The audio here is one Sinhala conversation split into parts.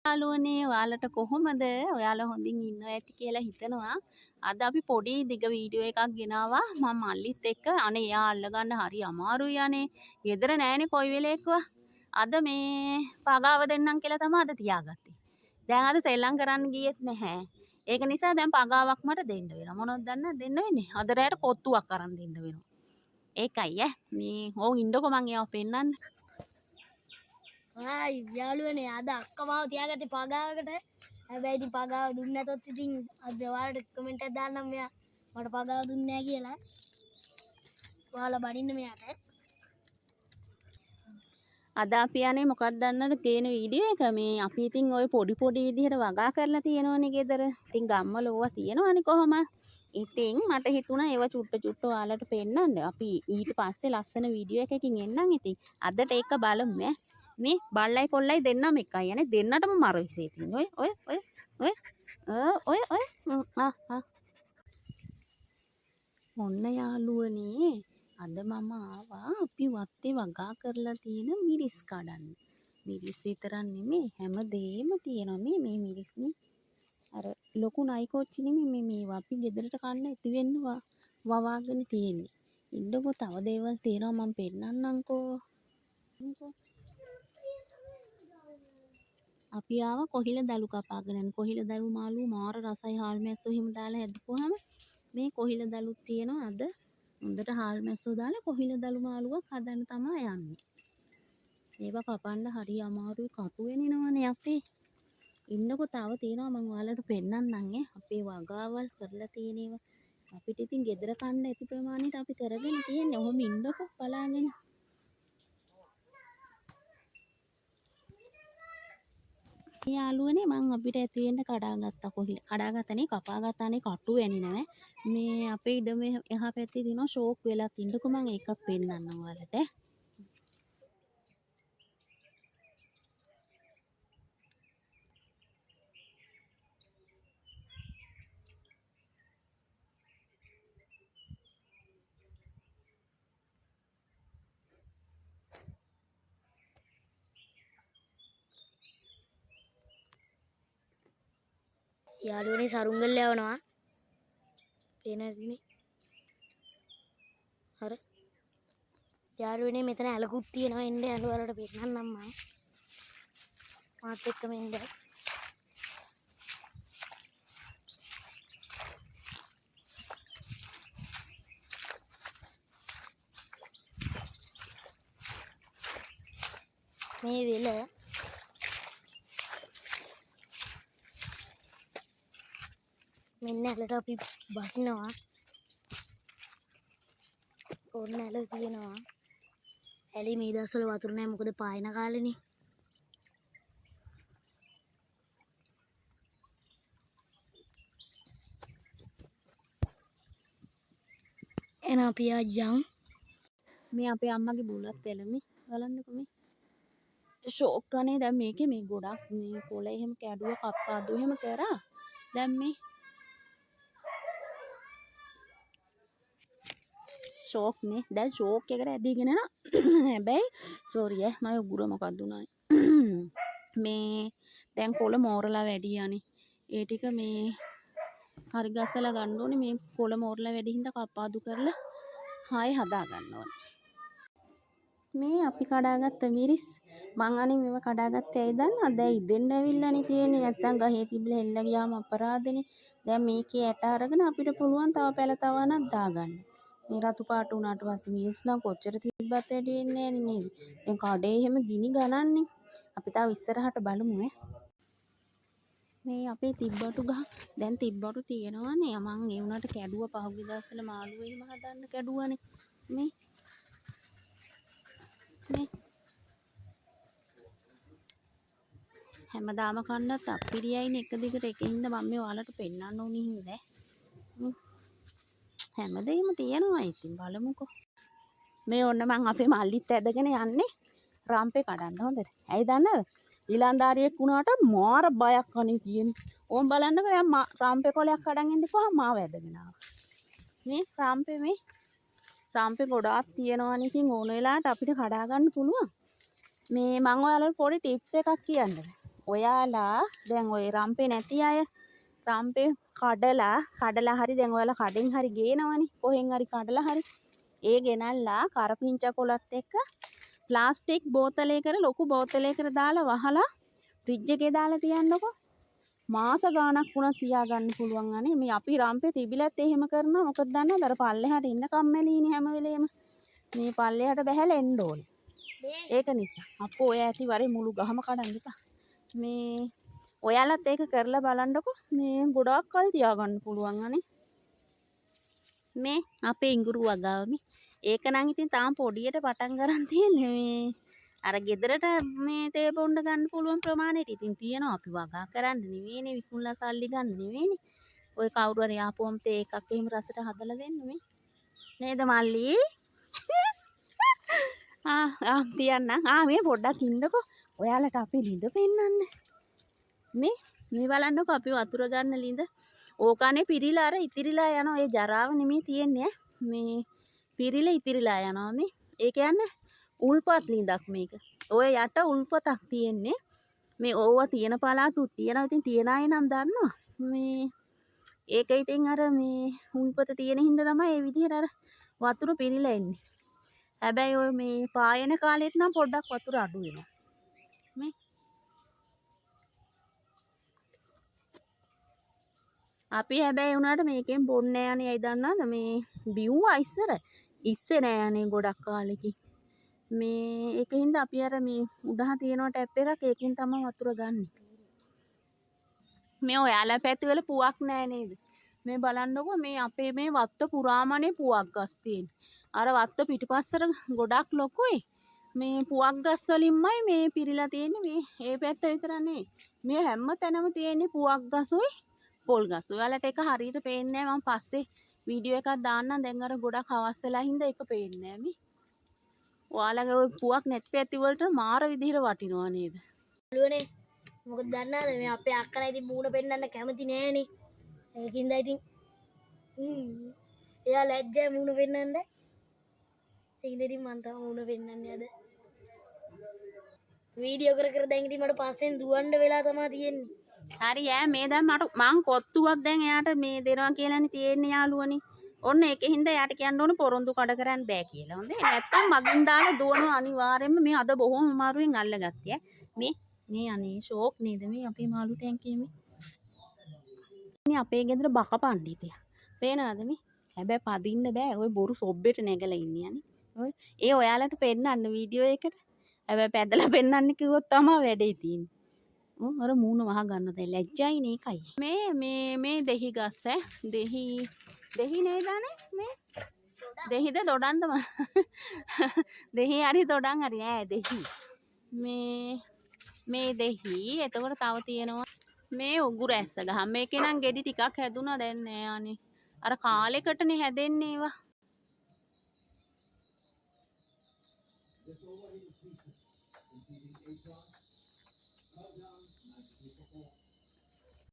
යාළුවනේ ඔයාලට කොහොමද? ඔයාලා හොඳින් ඉන්නවා ඇති කියලා හිතනවා. අද අපි පොඩි දිග වීඩියෝ එකක් ගෙනාවා මම මල්ලිත් එක්ක. අනේ එයා අල්ලගන්න හරි අමාරුයි අනේ. ගෙදර නෑනේ කොයි වෙලේකවා. අද මේ පගාව දෙන්නම් කියලා තමයි අද තියාගත්තේ. දැන් අද සෙල්ලම් කරන්න ගියෙත් නැහැ. ඒක නිසා දැන් පගාවක් මට දෙන්න වෙනවා. මොනවද දන්නවද දෙන්න වෙන්නේ? අද රැයට කොත්තුවක් අරන් දෙන්න වෙනවා. ඒකයි මේ ඕන් ඉන්නකො මං එයාව පෙන්නන්න. ආයි යාළුවනේ අද අක්කා මාව තියාගත්තේ පගාවකට. හැබැයි ඉතින් පගාව දුන්නේ නැතොත් ඉතින් අද ඔයාලට කමෙන්ට් එකක් දාන්නම් මෙයා මට පගාව දුන්නේ නැහැ කියලා. ඔයාලා බනින්න මෙයාට. අද අපි යන්නේ මොකක්ද දන්නවද කියන වීඩියෝ එක මේ අපි ඉතින් ওই පොඩි විදිහට වගා කරලා තියෙනවනේ ගෙදර. ඉතින් ගම්වල ඕවා තියෙනවනේ කොහොම. ඉතින් මට හිතුණා ඒව චුට්ට ඔයාලට පෙන්නන්න. අපි ඊට පස්සේ ලස්සන වීඩියෝ එකකින් එන්නම් ඉතින්. අදට ඒක බලමු ඈ. මේ බල්ලයි කොල්ලයි දෙන්නම එකයි යන්නේ දෙන්නටම මර විසේ තියෙන. ඔය ඔන්න යාළුවනේ අද මම ආවා අපි වත්තේ වගා කරලා තියෙන මිරිස් කඩන්න. මිරිස් විතරක් නෙමෙයි හැමදේම තියෙනවා මේ මිරිස්නේ. අර ලොකු නයි කොච්චි නෙමෙයි මේවා අපි ගෙදරට කන්න ඉති වෙන්න වවාගෙන තියෙන්නේ. ඉන්නකෝ තව දේවල් තියෙනවා මම පෙන්නන්නම්කෝ. අපි ආවා කොහිල දලු කපාගෙන යන කොහිල දලු මාළු මාර රසයි හාල් මැස්සෝ එහෙම දාලා හැදපුවාම මේ කොහිල දලුත් තියෙනවා අද හොඳට හාල් මැස්සෝ දාලා කොහිල දලු මාළුවක් හදන්න තමයි යන්නේ. මේවා කපන්න හරි අමාරුයි කටු වෙනිනවනේ අපේ. ඉන්නකෝ තව තියෙනවා මම ඔයාලට පෙන්නන්නම් අපේ වගාවල් කරලා තියෙන ඒවා. අපිට ඉතින් ගෙදර කන්න ඇති ප්‍රමාණයට අපි කරගෙන තියෙන්නේ. ඔහොම ඉන්නකෝ බලාගෙන. යාළුවනේ මං අපිට ඇති වෙන්න කඩාගත්තා කොහිල. කඩාගත්තනේ කපාගත්තානේ කටු වෙනිනව. මේ අපේ ඉඩම එහා පැත්තේ තියෙනවා ෂෝක් වෙලා ඉන්නකෝ මං ඒකක් පෙන්නන්නම් ඔයාලට. යාළුවනේ සරුංගල් යවනවා. පේනවද? අර යාළුවනේ මෙතන ඇලකුත් තියෙනවා එන්න ඇලු වලට පෙන්නන්නම් මම. මාත් එක්කම එන්න. මේ වෙල මෙන්න ඇලට අපි බහිනවා. ඕන්න ඇල තියෙනවා. ඇලි මේ දවස්වල වතුර නැහැ මොකද පායන කාලෙනේ. එන අපි ආජම් මේ අපේ අම්මගේ බුලත් එළමි බලන්නකෝ මේ ෂෝක් කනේ දැන් මේකේ මේ ගොඩක් මේ කොළ එහෙම කැඩුව කප්පාදු එහෙම කරා දැන් මේ ෂෝක් නේ දැන් ෂෝක් එකට ඇදීගෙන යනවා හැබැයි සෝරි මම උගුර මොකක්ද උනානේ මේ දැන් කොළ මෝරලා වැඩි යන්නේ ඒ ටික මේ හරි ගස්සලා ගන්න ඕනේ මේ කොළ මෝරලා වැඩි හින්දා කප්පාදු කරලා ආයෙ හදා ගන්න ඕනේ මේ අපි කඩාගත්ත මිරිස් මං අනේ මේව කඩාගත්තේ ඇයි දන්නවද? දැන් ඉදෙන්න ඇවිල්ලානේ තියෙන්නේ නැත්තම් ගහේ තිබිලා හෙල්ල ගියාම අපරාධනේ. දැන් මේකේ ඇට අරගෙන අපිට පුළුවන් තව පැල තවනක් දාගන්න. මේ රතු පාට උනාට පස්සේ මිරිස් නම් කොච්චර තිබ්බත් වැඩි වෙන්නේ නැහැ නේද? දැන් කඩේ එහෙම ගිනි ගණන්නේ. අපි තව ඉස්සරහට බලමු මේ අපේ තිබ්බටු ගහ දැන් තිබ්බටු තියෙනවනේ. මං ඒ උනාට කැඩුවා පහුගිය දවස්වල මාළුව එහෙම හදන්න කැඩුවානේ. මේ හැමදාම කන්නත් අප්පිරියයිනේ එක දිගට ඒකින්ද මම මේ ඔයාලට පෙන්නන්න ඕනේ හින්දා හැමදේම තියෙනවා ඉතින් බලමුකෝ මේ ඔන්න මං අපේ මල්ලිත් ඇදගෙන යන්නේ රම්පේ කඩන්න හොඳට ඇයි දන්නවද ඊලන්දාරියෙක් වුණාට මාර බයක් අනේ තියෙන්නේ ඕම් බලන්නකෝ දැන් රම්පේ කොලයක් කඩන් එන්න ඉපුවා මාව ඇදගෙන ආවා මේ රම්පේ ගොඩාක් තියෙනවනේ ඉතින් ඕන වෙලාවට අපිට කඩා ගන්න පුළුවන් මේ මං ඔයාලට පොඩි ටිප්ස් එකක් කියන්නම් ඔයාලා දැන් ওই රම්පේ නැති අය රම්පේ කඩලා හරි දැන් ඔයාලා කඩෙන් හරි ගේනවනේ කොහෙන් හරි කඩලා හරි ඒ ගෙනල්ලා කරපිංචා කොලත් එක්ක ප්ලාස්ටික් බෝතලයකට ලොකු බෝතලයකට දාලා වහලා ෆ්‍රිජ් එකේ දාලා තියන්නකෝ මාස ගාණක් වුණා තියාගන්න පුළුවන් අනේ මේ අපි රම්පේ තිබිලත් එහෙම කරනවා මොකද දන්නවද අර පල්ලෙහාට ඉන්න කම්මැලිනේ හැම වෙලේම මේ පල්ලෙහාට බහැලා එන්න ඕනේ ඒක නිසා අපෝ ඔය ඇති වරේ මුළු ගහම කඩන්න එපා මේ ඔයාලත් ඒක කරලා බලන්නකෝ මේ ගොඩාක් කල් තියාගන්න පුළුවන් අනේ මේ අපේ ඉඟුරු වගාව ඒක නම් ඉතින් තාම පොඩියට පටන් ගන්න තියෙන්නේ මේ අර ගෙදරට මේ තේ බොන්න ගන්න පුළුවන් ප්‍රමාණයට ඉතින් තියෙනවා අපි වගා කරන්න නෙවෙයිනේ විකුණලා සල්ලි ගන්න නෙවෙයිනේ ඔය කවුරු හරි ආපුවම තේ එකක් එහෙම රසට හදලා දෙන්න මේ නේද මල්ලි තියන්නම් මේ පොඩ්ඩක් ඉන්නකෝ ඔයාලට අපි ළිඳ පෙන්නන්න මේ බලන්නකෝ අපි වතුර ගන්න ළිඳ ඕකනේ පිරිලා අර ඉතිරිලා යනවා ඒ ජරාව නෙමෙයි තියෙන්නේ මේ පිරිලා ඉතිරිලා යනවා මේ ඒ කියන්නේ උල්පත් ළිඳක් මේක ඔය යට උල්පතක් තියෙන්නේ මේ ඕවා තියෙන පළාතුත් තියෙනවා ඉතින් තියන අය නම් දන්නවා මේ ඒක ඉතින් අර මේ උල්පත තියෙන හින්දා තමයි මේ විදිහට අර වතුර පිරිලා එන්නේ හැබැයි ඔය මේ පායන කාලෙට නම් පොඩ්ඩක් වතුර අඩු වෙනවා මේ අපි හැබැයි උනාට මේකෙන් බොන්නේ නැහැ නේ. ඇයි දන්නවද මේ බිව්වා ඉස්සේ නෑ අනේ ගොඩක් කාලෙකින්. මේ ඒකින්ද අපි අර මේ උඩහා තියෙන ටැප් එකක් ඒකෙන් තමයි වතුර ගන්නෙ. මේ ඔයාලා පැත්තේ වල පුවක් නෑ නේද? මේ බලන්නකෝ මේ අපේ මේ වත්ත පුරාමනේ පුවක් ගස් තියෙන්නේ. අර වත්ත පිටිපස්සට ගොඩක් ලොකුයි. මේ පුවක් ගස් වලින්මයි මේ පිරීලා තියෙන්නේ මේ ඒ පැත්ත විතර නේ. මේ හැම තැනම තියෙන්නේ පුවක් ගසුයි පොල් ගස්. ඔයාලට ඒක හරියට පේන්නේ නැහැ. මම පස්සේ වීඩියෝ එකක් දාන්නම්. දැන් අර ගොඩක් හවස් වෙලා හින්දා ඒක පේන්නේ නැහැ මේ. ඔයාලගේ ওই පුවක් නැති පැති වලට මාර විදිහට වටිනවා නේද? බලුවනේ. මොකද දන්නවද මේ අපේ අක්කලා ඉතින් මූණ පෙන්නන්න කැමති නෑනේ. ඒකින්ද ඉතින් එයා ලැජ්ජයි මූණ පෙන්නන්න. ඒකින්ද ඉතින් මං තව මූණ පෙන්නන්නේ අද. වීඩියෝ කර දැන් ඉතින් මට පස්සෙන් දුවන්න වෙලා තමයි තියෙන්නේ. හරි ඈ මේ දැන් මං කොත්තුවක් දැන් එයාට මේ දෙනවා කියලානේ තියෙන්නේ යාළුවනේ. ඔන්න ඒකින්ද එයාට කියන්න ඕනේ පොරොන්දු කඩ කරන්න බෑ කියලා. හොඳේ. නැත්තම් මගින් දාලා දුවනවා අනිවාර්යයෙන්ම මේ අද බොහොම අමාරුවෙන් අල්ලගත්තේ මේ අනේ ෂෝක් නේද මේ අපේ මාළු ටැංකියේ මේ අපේ ගෙදර බක පණ්ඩිතයා. පේනවද මේ? හැබැයි පදින්න බෑ. ඔය බොරු සොබ්බෙට නැගලා ඉන්නේ අනේ. ඔය ඒ ඔයාලට පෙන්නන්න වීඩියෝ එකට. හැබැයි පැදලා පෙන්නන්න කිව්වොත් තමයි වැඩේ තියෙන්නේ. අර මූණ වහ ගන්න දැන් ලැජ්ජයි නේ එකයි. මේ දෙහි ගස් දෙහි නේදානේ මේ දෙහිද දොඩන්ද දෙහි හරි දොඩන් හරි ඈ දෙහි මේ දෙහි එතකොට තව තියෙනවා මේ උගුර ඇස්ස ගහ මේකේ නම් ගෙඩි ටිකක් හැදුනා දැන් නෑ අනේ අර කාලෙකටනේ හැදෙන්නේ ඒවා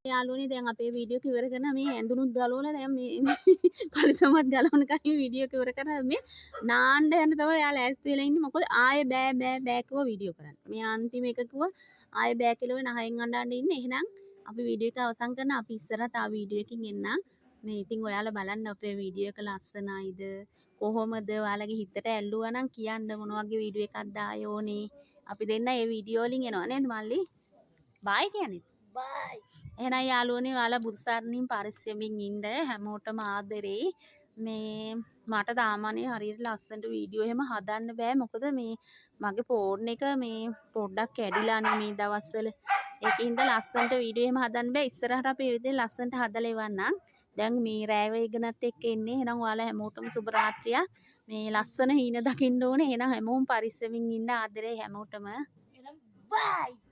යාළුවනේ දැන් අපේ වීඩියෝ ඉවර කරනවා මේ ඇඳුනුත් ගලවලා දැන් මේ කලිසමත් ගලවන කලින් වීඩියෝ ඉවර කරනවා මේ නාන්න යන තමයි යාළුවා ඇස්ත වෙලා ඉන්නේ මොකද ආයේ බෑ කිව්වා වීඩියෝ කරන්න මේ අන්තිම එක කිව්වා ආයේ බෑ කියලා නහයෙන් අඬන්න ඉන්නේ එහෙනම් අපි වීඩියෝ එක අවසන් කරනවා අපි ඉස්සරහ තව වීඩියෝ එකකින් එන්නම් මේ ඉතින් ඔයාලා බලන්න අපේ වීඩියෝ එක ලස්සනයිද කොහොමද ඔයාලගේ හිතට ඇල්ලුවා නම් කියන්න මොන වගේ වීඩියෝ එකක්ද ආයෝනේ අපි දෙන්න මේ වීඩියෝ වලින් එනවා නේද මල්ලි බයි කියන්නේ බයි එහෙනම් යාළුවනේ ඔයාලා බුදුසරණින් පරිස්සමින් ඉන්න හැමෝටම ආදරේ මේ මට තාමනේ හරියට ලස්සනට වීඩියෝ එහෙම හදන්න බෑ මොකද මේ මගේ ෆෝන් එක මේ පොඩ්ඩක් කැඩිලානේ මේ දවස්වල ඒකින්ද ලස්සනට වීඩියෝ එහෙම හදන්න බෑ ඉස්සරහට අපි ඒ විදිහට ලස්සනට හදලා ඉවන්නම් දැන් මේ රෑ වේගනත් එක්ක එන්නේ එහෙනම් ඔයාලා හැමෝටම සුබ රාත්‍රියක් මේ ලස්සන හීන දකින්න ඕනේ එහෙනම් හැමෝම පරිස්සමින් ඉන්න ආදරේ හැමෝටම එහෙනම් බයි